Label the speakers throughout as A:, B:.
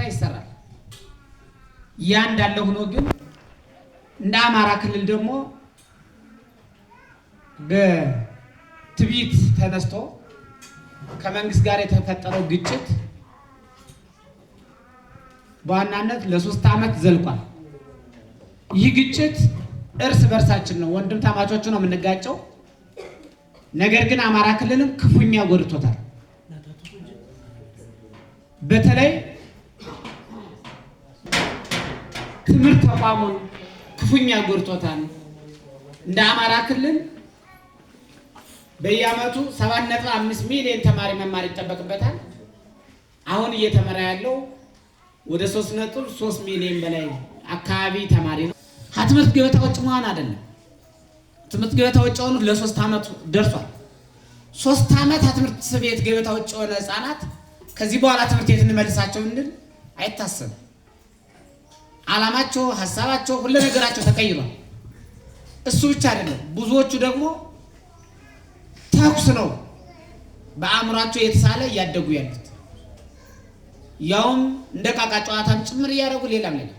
A: ይሰራል። ያ እንዳለ ሆኖ ግን እንደ አማራ ክልል ደግሞ በትዕቢት ተነስቶ ከመንግስት ጋር የተፈጠረው ግጭት በዋናነት ለ3 ዓመት ዘልቋል። ይህ ግጭት እርስ በርሳችን ነው፣ ወንድም ታማቾቹ ነው የምንጋጨው። ነገር ግን አማራ ክልልም ክፉኛ ጎድቶታል። በተለይ ትምህርት ተቋሙን ክፉኛ ጎድቶታል። እንደ አማራ ክልል በየዓመቱ 7.5 ሚሊዮን ተማሪ መማር ይጠበቅበታል። አሁን እየተመራ ያለው ወደ 3.3 ሚሊዮን በላይ አካባቢ ተማሪ ነው። ትምህርት ገበታ ውጭ መሆን አይደለም። ትምህርት ገበታ ውጭ ሆኖ ለ3 ዓመት ደርሷል። 3 ዓመት ትምህርት ቤት ገበታ ውጭ ሆነ ህፃናት ከዚህ በኋላ ትምህርት ቤት እንመልሳቸው እንድል አይታሰብም። ዓላማቸው፣ ሐሳባቸው፣ ሁሉ ነገራቸው ተቀይሯል። እሱ ብቻ አይደለም፣ ብዙዎቹ ደግሞ ተኩስ ነው በአእምሯቸው የተሳለ እያደጉ ያሉት፣ ያውም እንደ ቃቃ ጨዋታም ጭምር እያደረጉ ሌላም ሌላ።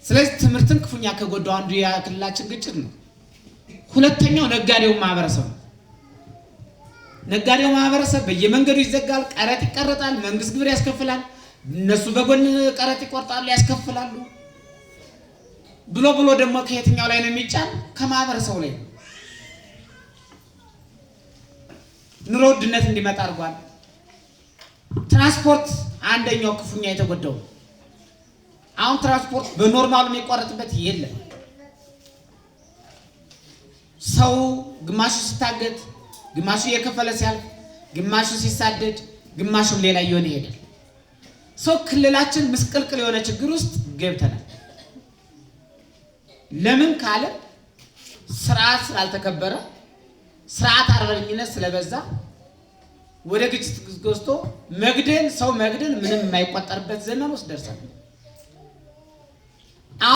A: ስለዚህ ትምህርትን ክፉኛ ከጎዳው አንዱ የክልላችን ግጭት ነው። ሁለተኛው ነጋዴው ማህበረሰብ ነው። ነጋዴው ማህበረሰብ በየመንገዱ ይዘጋል፣ ቀረጥ ይቀርጣል፣ መንግስት ግብር ያስከፍላል፣ እነሱ በጎን ቀረጥ ይቆርጣሉ፣ ያስከፍላሉ። ብሎ ደግሞ ከየትኛው ላይ ነው የሚጫን? ከማህበረሰቡ ላይ ነው። ኑሮ ውድነት እንዲመጣ አድርጓል። ትራንስፖርት አንደኛው ክፉኛ የተጎዳው። አሁን ትራንስፖርት በኖርማሉ የሚቋረጥበት የለም። ሰው ግማሹ ሲታገት፣ ግማሹ እየከፈለ ሲያልፍ፣ ግማሹ ሲሳደድ፣ ግማሹም ሌላ እየሆነ ይሄዳል። ሰው ክልላችን ምስቅልቅል የሆነ ችግር ውስጥ ገብተናል። ለምን ካለ ስርዓት ስላልተከበረ፣ ስርዓት አልበኝነት ስለበዛ ወደ ግጭት ገዝቶ መግደል፣ ሰው መግደል ምንም የማይቆጠርበት ዘመን ውስጥ ደርሰናል።